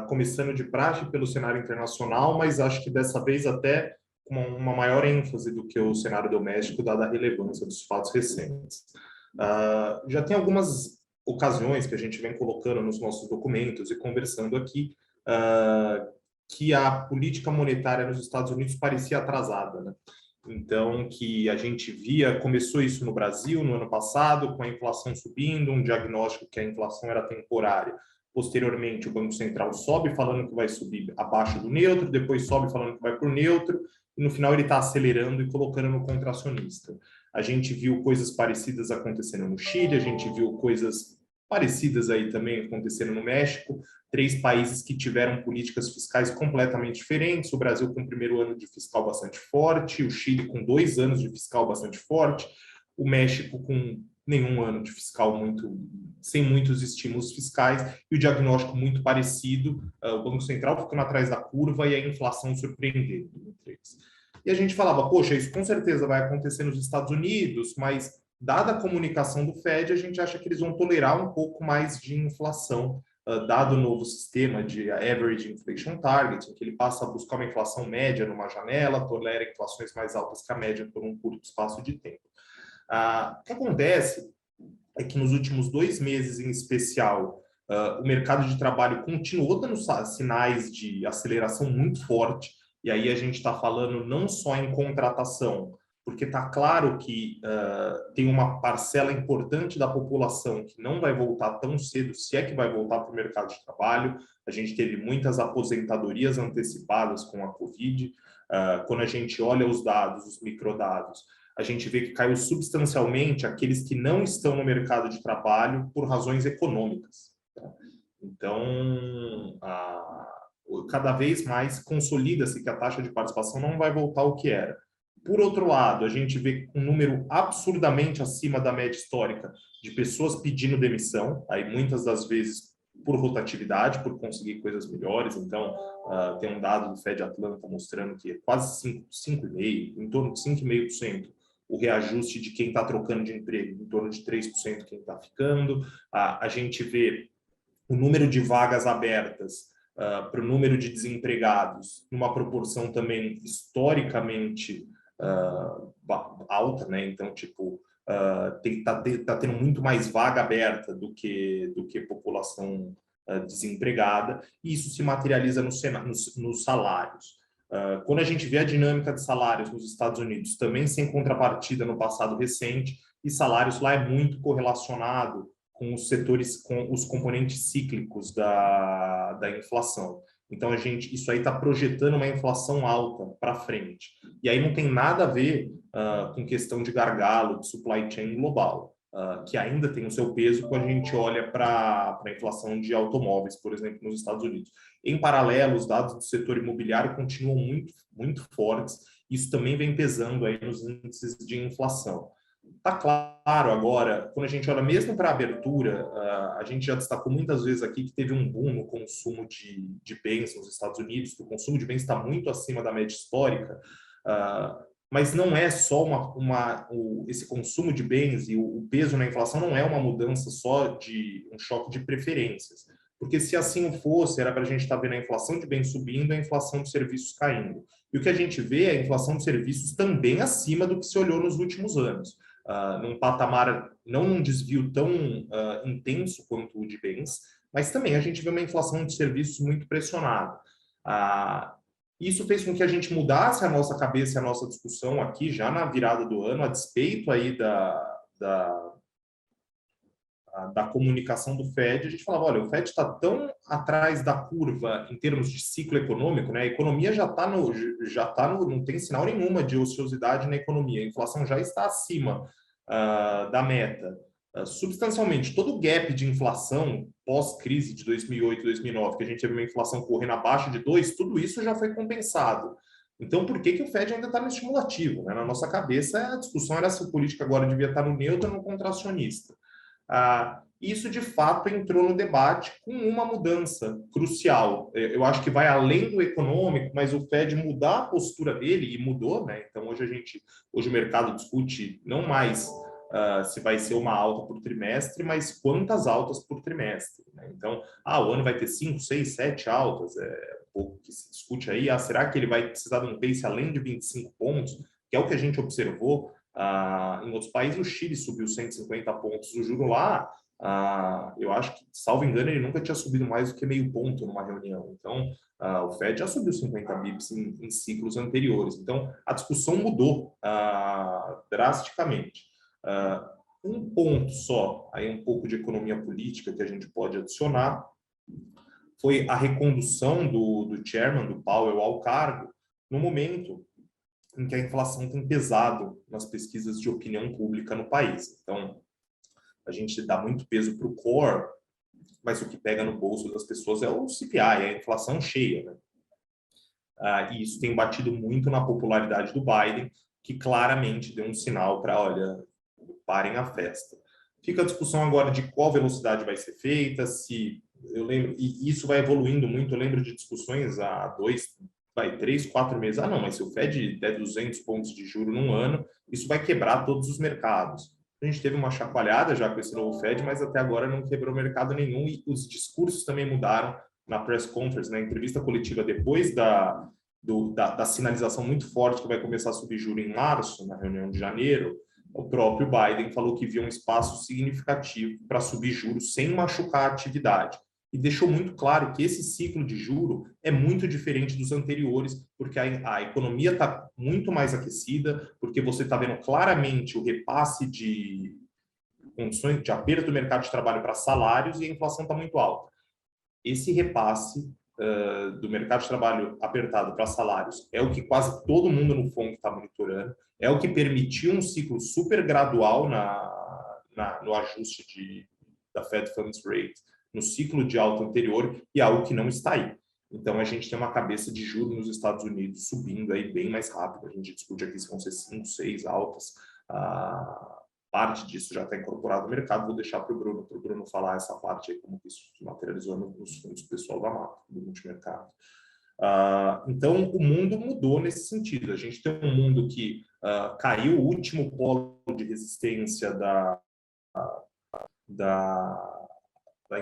começando de praxe pelo cenário internacional, mas acho que dessa vez até com uma maior ênfase do que o cenário doméstico, dada a relevância dos fatos recentes. Já tem algumas ocasiões que a gente vem colocando nos nossos documentos e conversando aqui, que a política monetária nos Estados Unidos parecia atrasada, né? Então, que a gente via, começou isso no Brasil no ano passado, com a inflação subindo, um diagnóstico que a inflação era temporária. Posteriormente, o Banco Central sobe falando que vai subir abaixo do neutro, depois sobe falando que vai para o neutro, e no final ele está acelerando e colocando no contracionista. A gente viu coisas parecidas acontecendo no Chile, a gente viu coisas parecidas aí também acontecendo no México, 3 países que tiveram políticas fiscais completamente diferentes, o Brasil com o primeiro ano de fiscal bastante forte, o Chile com 2 anos de fiscal bastante forte, o México com nenhum ano de fiscal sem muitos estímulos fiscais, e o diagnóstico muito parecido, o Banco Central ficando atrás da curva e a inflação surpreendendo entre eles. E a gente falava, poxa, isso com certeza vai acontecer nos Estados Unidos, mas dada a comunicação do Fed, a gente acha que eles vão tolerar um pouco mais de inflação, dado o novo sistema de Average Inflation Target, em que ele passa a buscar uma inflação média numa janela, tolera inflações mais altas que a média por um curto espaço de tempo. O que acontece é que nos últimos 2 meses, em especial, o mercado de trabalho continuou dando sinais de aceleração muito forte, e aí a gente está falando não só em contratação, porque está claro que tem uma parcela importante da população que não vai voltar tão cedo, se é que vai voltar para o mercado de trabalho. A gente teve muitas aposentadorias antecipadas com a Covid. Quando a gente olha os dados, os microdados, a gente vê que caiu substancialmente aqueles que não estão no mercado de trabalho por razões econômicas. Tá? Então, cada vez mais consolida-se que a taxa de participação não vai voltar ao que era. Por outro lado, a gente vê um número absurdamente acima da média histórica de pessoas pedindo demissão, aí muitas das vezes por rotatividade, por conseguir coisas melhores. Então, tem um dado do Fed Atlanta mostrando que é quase 5,5%, em torno de 5,5%. O reajuste de quem está trocando de emprego, em torno de 3% quem está ficando. A gente vê o número de vagas abertas para o número de desempregados numa proporção também historicamente alta, né? Então, tipo, tá tendo muito mais vaga aberta do que população desempregada, e isso se materializa nos salários. Quando a gente vê a dinâmica de salários nos Estados Unidos, também sem contrapartida no passado recente, e salários lá é muito correlacionado com os setores, com os componentes cíclicos da inflação. Então, isso aí está projetando uma inflação alta para frente. E aí não tem nada a ver com questão de gargalo, de supply chain global, que ainda tem o seu peso quando a gente olha para a inflação de automóveis, por exemplo, nos Estados Unidos. Em paralelo, os dados do setor imobiliário continuam muito, muito fortes. Isso também vem pesando aí nos índices de inflação. Está claro agora, quando a gente olha mesmo para a abertura, a gente já destacou muitas vezes aqui que teve um boom no consumo de bens nos Estados Unidos, que o consumo de bens está muito acima da média histórica, mas não é só esse consumo de bens e o peso na inflação não é uma mudança só de um choque de preferências, porque se assim fosse, era para a gente estar vendo a inflação de bens subindo, a inflação de serviços caindo. E o que a gente vê é a inflação de serviços também acima do que se olhou nos últimos anos. Num patamar, não num desvio tão intenso quanto o de bens, mas também a gente vê uma inflação de serviços muito pressionada. Isso fez com que a gente mudasse a nossa cabeça, a nossa discussão aqui, já na virada do ano, a despeito aí da comunicação do Fed. A gente falava, olha, o Fed está tão atrás da curva em termos de ciclo econômico, né? A economia já está não tem sinal nenhuma de ociosidade na economia, a inflação já está acima da meta. Substancialmente, todo o gap de inflação pós-crise de 2008, 2009, que a gente teve uma inflação correndo abaixo de 2, tudo isso já foi compensado. Então, por que o Fed ainda está no estimulativo? Né? Na nossa cabeça, a discussão era se a política agora devia estar no neutro ou no contracionista. Isso, de fato, entrou no debate com uma mudança crucial. Eu acho que vai além do econômico, mas o Fed mudar a postura dele, e mudou, né? Então, hoje o mercado discute não mais se vai ser uma alta por trimestre, mas quantas altas por trimestre. Né? né? Então, o ano vai ter 5, 6, 7 altas, um pouco que se discute aí, será que ele vai precisar de um pace além de 25 pontos, que é o que a gente observou em outros países. O Chile subiu 150 pontos, o juro lá, eu acho que, salvo engano, ele nunca tinha subido mais do que meio ponto numa reunião. Então, o Fed já subiu 50 bips em ciclos anteriores. Então, a discussão mudou drasticamente. Um ponto só, aí um pouco de economia política que a gente pode adicionar, foi a recondução do chairman, do Powell, ao cargo, no momento em que a inflação tem pesado nas pesquisas de opinião pública no país. Então, a gente dá muito peso para o core, mas o que pega no bolso das pessoas é o CPI, é a inflação cheia, né? E isso tem batido muito na popularidade do Biden, que claramente deu um sinal para, olha, parem a festa. Fica a discussão agora de qual velocidade vai ser feita, se eu lembro, e isso vai evoluindo muito. Eu lembro de discussões há 3, 4 meses. Não, mas se o Fed der 200 pontos de juro num ano, isso vai quebrar todos os mercados. A gente teve uma chacoalhada já com esse novo Fed, mas até agora não quebrou mercado nenhum, e os discursos também mudaram na press conference, na entrevista coletiva depois da sinalização muito forte que vai começar a subir juro em março, na reunião de janeiro. O próprio Biden falou que via um espaço significativo para subir juros sem machucar a atividade. E deixou muito claro que esse ciclo de juro é muito diferente dos anteriores, porque a economia está muito mais aquecida, porque você está vendo claramente o repasse de condições de aperto do mercado de trabalho para salários, e a inflação está muito alta. Esse repasse do mercado de trabalho apertado para salários é o que quase todo mundo no FONC está monitorando, é o que permitiu um ciclo super gradual no ajuste da Fed Funds Rate no ciclo de alta anterior, e algo que não está aí. Então, a gente tem uma cabeça de juros nos Estados Unidos subindo aí bem mais rápido. A gente discute aqui se vão ser 5, 6 altas. Parte disso já está incorporado no mercado. Vou deixar para o Bruno falar essa parte aí, como que isso se materializou nos fundos pessoal da MAP, do multimercado. Então, o mundo mudou nesse sentido. A gente tem um mundo que caiu o último polo de resistência da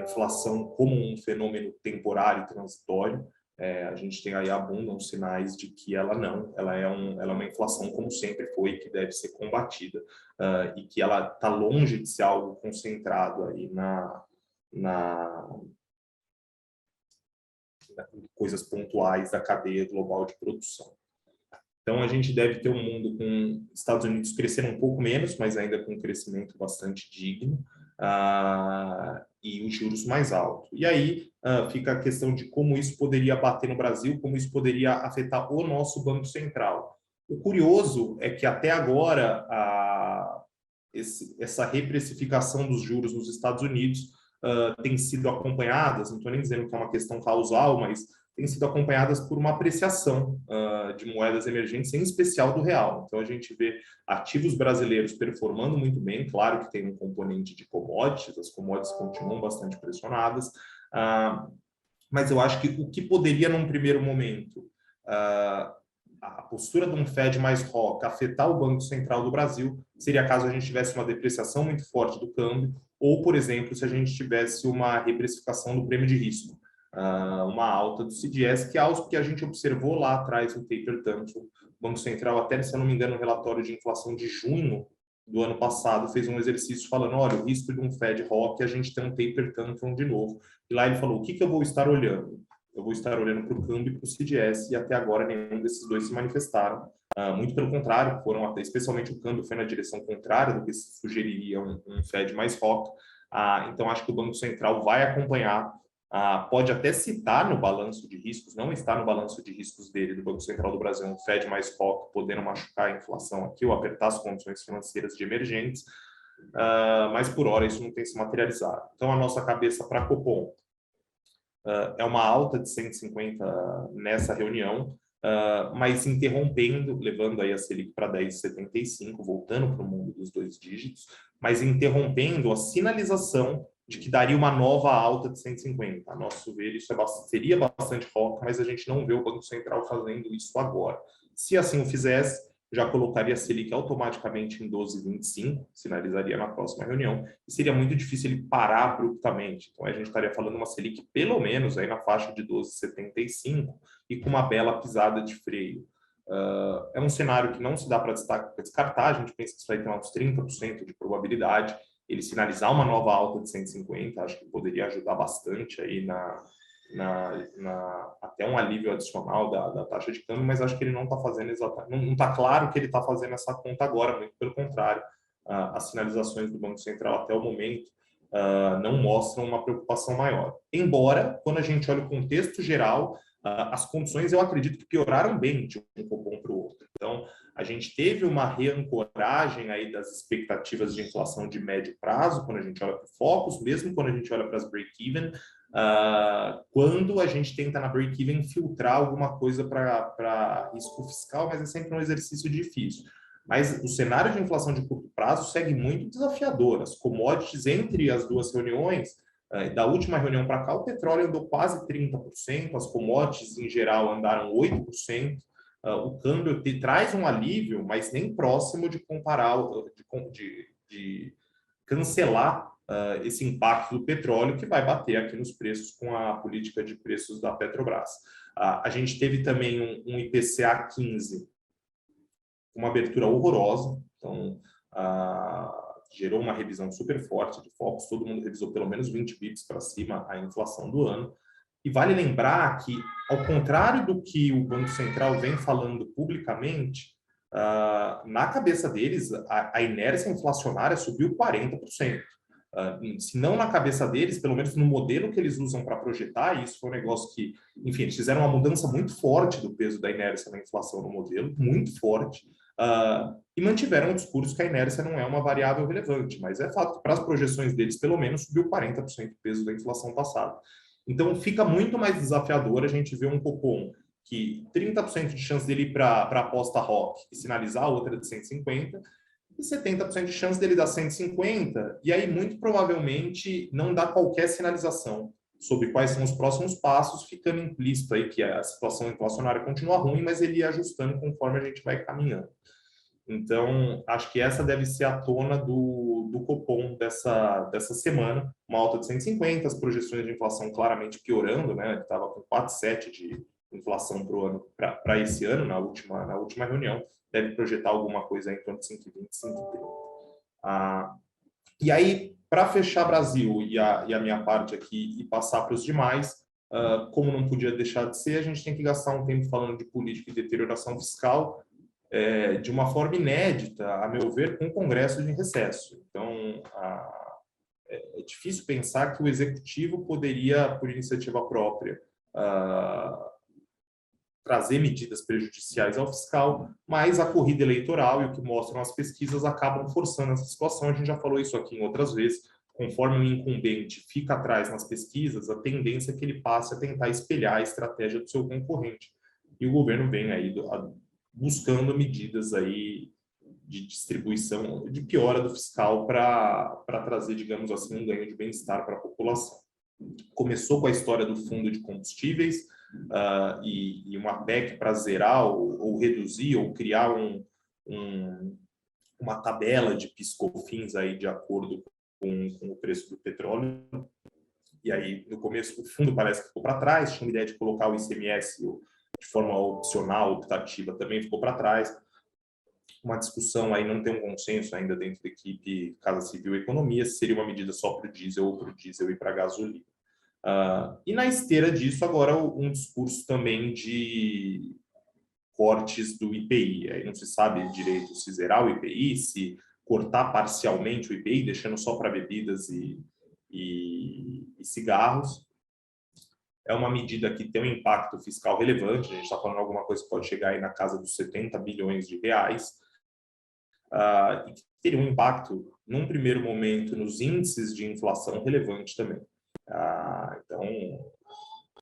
inflação como um fenômeno temporário e transitório. A gente tem aí abundam sinais de que ela é uma inflação como sempre foi, que deve ser combatida, e que ela está longe de ser algo concentrado aí em coisas pontuais da cadeia global de produção. Então, a gente deve ter um mundo com Estados Unidos crescendo um pouco menos, mas ainda com um crescimento bastante digno, e os juros mais altos. E aí fica a questão de como isso poderia bater no Brasil, como isso poderia afetar o nosso Banco Central. O curioso é que até agora essa reprecificação dos juros nos Estados Unidos tem sido acompanhadas, não estou nem dizendo que é uma questão causal, mas tem sido acompanhadas por uma apreciação de moedas emergentes, em especial do real. Então, a gente vê ativos brasileiros performando muito bem. Claro que tem um componente de commodities, as commodities continuam bastante pressionadas, mas eu acho que o que poderia, num primeiro momento, a postura de um Fed mais hawk afetar o Banco Central do Brasil seria caso a gente tivesse uma depreciação muito forte do câmbio, ou, por exemplo, se a gente tivesse uma reprecificação do prêmio de risco, uma alta do CDS, que é algo que a gente observou lá atrás no taper tantrum. O Banco Central, até se eu não me engano, no relatório de inflação de junho do ano passado, fez um exercício falando, olha, o risco de um Fed Rock, a gente tem um taper tantrum de novo. E lá ele falou, o que eu vou estar olhando? Eu vou estar olhando para o câmbio e para o CDS, e até agora nenhum desses dois se manifestaram. Muito pelo contrário, foram até, especialmente o câmbio foi na direção contrária do que sugeriria um Fed mais rock. Então, acho que o Banco Central vai acompanhar, pode até citar no balanço de riscos, não está no balanço de riscos dele, do Banco Central do Brasil, um Fed mais rock, podendo machucar a inflação aqui ou apertar as condições financeiras de emergentes, mas por hora isso não tem se materializado. Então, a nossa cabeça para Copom é uma alta de 150 nessa reunião, mas interrompendo, levando aí a Selic para 10,75, voltando para o mundo dos 2 dígitos, mas interrompendo a sinalização de que daria uma nova alta de 150. A nosso ver, isso seria bastante rock, mas a gente não vê o Banco Central fazendo isso agora. Se assim o fizesse, já colocaria a Selic automaticamente em 12,25, sinalizaria na próxima reunião, e seria muito difícil ele parar abruptamente. Então, a gente estaria falando uma Selic pelo menos aí na faixa de 12,75 e com uma bela pisada de freio. É um cenário que não se dá para descartar, a gente pensa que isso vai ter uns 30% de probabilidade. Ele sinalizar uma nova alta de 150, acho que poderia ajudar bastante aí até um alívio adicional da taxa de câmbio, mas acho que ele não está fazendo exatamente, não está claro que ele está fazendo essa conta agora, muito pelo contrário. As sinalizações do Banco Central até o momento não mostram uma preocupação maior. Embora, quando a gente olha o contexto geral, as condições, eu acredito que pioraram bem de um cupom para o outro. Então, a gente teve uma reancoragem aí das expectativas de inflação de médio prazo, quando a gente olha para o Focus, mesmo quando a gente olha para as break-even, quando a gente tenta na break-even filtrar alguma coisa para risco fiscal, mas é sempre um exercício difícil. Mas o cenário de inflação de curto prazo segue muito desafiador. As commodities entre as duas reuniões, da última reunião para cá, o petróleo andou quase 30%, as commodities em geral andaram 8%, o câmbio traz um alívio, mas nem próximo de comparar, de cancelar esse impacto do petróleo que vai bater aqui nos preços com a política de preços da Petrobras. A gente teve também um IPCA 15, uma abertura horrorosa, então gerou uma revisão super forte de Focus, todo mundo revisou pelo menos 20 bips para cima a inflação do ano. E vale lembrar que, ao contrário do que o Banco Central vem falando publicamente, na cabeça deles, a inércia inflacionária subiu 40%. Se não na cabeça deles, pelo menos no modelo que eles usam para projetar, isso foi um negócio que, enfim, eles fizeram uma mudança muito forte do peso da inércia na inflação no modelo, muito forte, e mantiveram o discurso que a inércia não é uma variável relevante, mas é fato que para as projeções deles, pelo menos, subiu 40% o peso da inflação passada. Então, fica muito mais desafiador a gente ver um Copom que 30% de chance dele ir para a aposta ROC e sinalizar a outra de 150, e 70% de chance dele dar 150, e aí muito provavelmente não dá qualquer sinalização sobre quais são os próximos passos, ficando implícito aí que a situação inflacionária continua ruim, mas ele ia ajustando conforme a gente vai caminhando. Então, acho que essa deve ser a tona do Copom dessa semana, uma alta de 150, as projeções de inflação claramente piorando, né? Ele estava com 4,7 de inflação para esse ano, na última reunião, deve projetar alguma coisa em torno de 5,20, 5,30. E aí, para fechar Brasil e a minha parte aqui e passar para os demais, como não podia deixar de ser, a gente tem que gastar um tempo falando de política e deterioração fiscal, de uma forma inédita, a meu ver, com o Congresso de recesso. Então, é difícil pensar que o Executivo poderia, por iniciativa própria, trazer medidas prejudiciais ao fiscal, mas a corrida eleitoral e o que mostram as pesquisas acabam forçando essa situação. A gente já falou isso aqui em outras vezes. Conforme o incumbente fica atrás nas pesquisas, a tendência é que ele passe a tentar espelhar a estratégia do seu concorrente. E o governo vem aí buscando medidas aí de distribuição, de piora do fiscal para trazer, digamos assim, um ganho de bem-estar para a população. Começou com a história do fundo de combustíveis e uma PEC para zerar ou reduzir ou criar uma tabela de PIS/COFINS aí de acordo com o preço do petróleo. E aí, no começo, o fundo parece que ficou para trás, tinha uma ideia de colocar o ICMS de forma opcional, optativa, também ficou para trás. Uma discussão aí, não tem um consenso ainda dentro da equipe Casa Civil e Economia, se seria uma medida só para o diesel ou para o diesel e para a gasolina. E na esteira disso, agora um discurso também de cortes do IPI. Aí não se sabe direito se zerar o IPI, se cortar parcialmente o IPI, deixando só para bebidas e cigarros. É uma medida que tem um impacto fiscal relevante, a gente está falando de alguma coisa que pode chegar aí na casa dos 70 bilhões de reais, e que teria um impacto, num primeiro momento, nos índices de inflação relevante também. Então,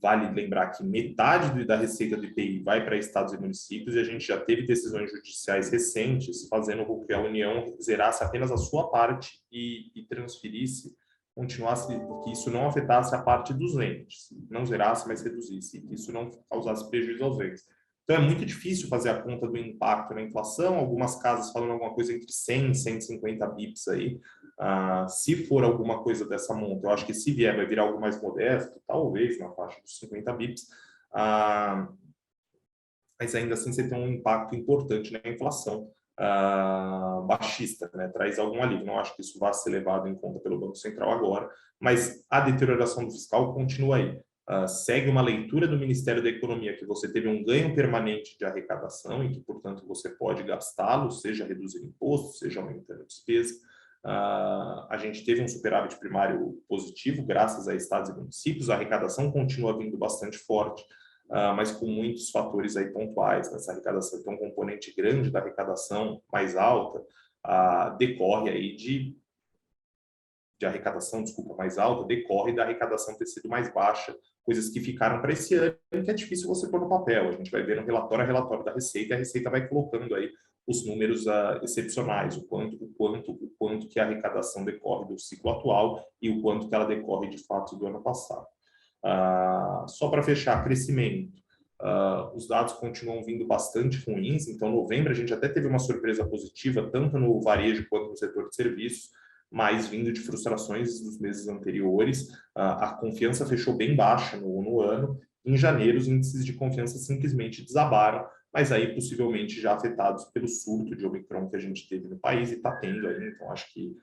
vale lembrar que metade da receita do IPI vai para estados e municípios, e a gente já teve decisões judiciais recentes fazendo com que a União zerasse apenas a sua parte e transferisse, continuasse, que isso não afetasse a parte dos entes, não zerasse, mas reduzisse, que isso não causasse prejuízo aos entes. Então, é muito difícil fazer a conta do impacto na inflação. Algumas casas falando alguma coisa entre 100 e 150 bips aí. Se for alguma coisa dessa monta, eu acho que se vier, vai virar algo mais modesto, talvez na faixa dos 50 bips. Mas ainda assim você tem um impacto importante na inflação baixista, né? Traz algum alívio. Não acho que isso vá ser levado em conta pelo Banco Central agora, mas a deterioração do fiscal continua aí. Segue uma leitura do Ministério da Economia que você teve um ganho permanente de arrecadação e que, portanto, você pode gastá-lo, seja reduzindo imposto, seja aumentando despesa. A gente teve um superávit primário positivo, graças a estados e municípios, a arrecadação continua vindo bastante forte, mas com muitos fatores aí pontuais nessa arrecadação. Então, um componente grande da arrecadação mais alta decorre aí de arrecadação, desculpa, mais alta, decorre da arrecadação ter sido mais baixa, coisas que ficaram para esse ano, que é difícil você pôr no papel. A gente vai ver no relatório a relatório da Receita, e a Receita vai colocando aí os números excepcionais, o quanto que a arrecadação decorre do ciclo atual e o quanto que ela decorre de fato do ano passado. Só para fechar, crescimento. Os dados continuam vindo bastante ruins, então novembro a gente até teve uma surpresa positiva, tanto no varejo quanto no setor de serviços, mas vindo de frustrações dos meses anteriores. A confiança fechou bem baixa no ano. Em janeiro, os índices de confiança simplesmente desabaram, mas aí possivelmente já afetados pelo surto de Omicron que a gente teve no país e está tendo aí. Então, acho que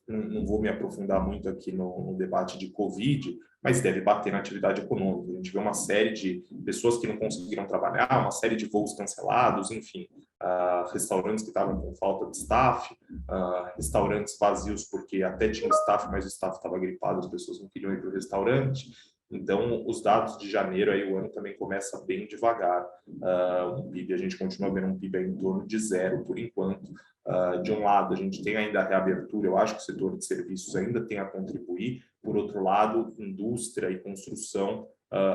não vou me aprofundar muito aqui no debate de Covid, mas deve bater na atividade econômica. A gente vê uma série de pessoas que não conseguiram trabalhar, uma série de voos cancelados, enfim, restaurantes que estavam com falta de staff, restaurantes vazios porque até tinha staff, mas o staff estava gripado, as pessoas não queriam ir para o restaurante. Então, os dados de janeiro, aí o ano também começa bem devagar. O PIB, a gente continua vendo um PIB aí em torno de zero por enquanto. De um lado, a gente tem ainda a reabertura, eu acho que o setor de serviços ainda tem a contribuir. Por outro lado, indústria e construção,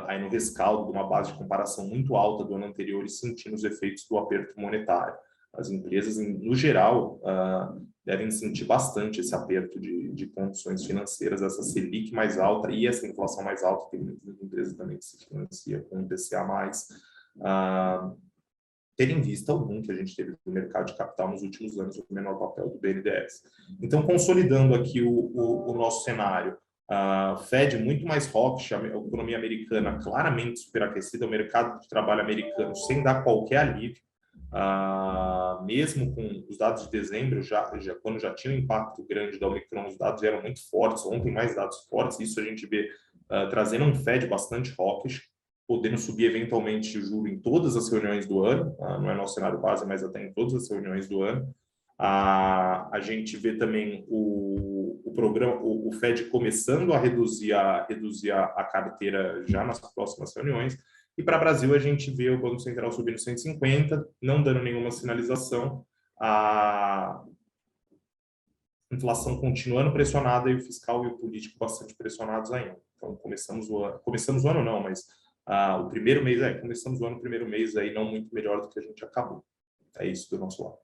aí no rescaldo de uma base de comparação muito alta do ano anterior e sentindo os efeitos do aperto monetário. As empresas, no geral, devem sentir bastante esse aperto de condições financeiras, essa Selic mais alta e essa inflação mais alta. Tem muitas empresas também que se financiam com IPCA+. Ter em vista o boom que a gente teve no mercado de capital nos últimos anos, o menor papel do BNDES. Então, consolidando aqui o nosso cenário, Fed muito mais hawkish, a economia americana claramente superaquecida, o mercado de trabalho americano sem dar qualquer alívio, mesmo com os dados de dezembro, quando já tinha um impacto grande da Omicron, os dados eram muito fortes, ontem mais dados fortes, isso a gente vê trazendo um Fed bastante hawkish, podendo subir eventualmente o juro em todas as reuniões do ano, não é nosso cenário base, mas até em todas as reuniões do ano. A gente vê também o programa, o Fed começando a reduzir a carteira já nas próximas reuniões. E para o Brasil, a gente vê o Banco Central subindo 150, não dando nenhuma sinalização, a inflação continuando pressionada e o fiscal e o político bastante pressionados ainda. Então, começamos o ano não, mas o primeiro mês, começamos o ano, primeiro mês aí não muito melhor do que a gente acabou. É isso do nosso lado.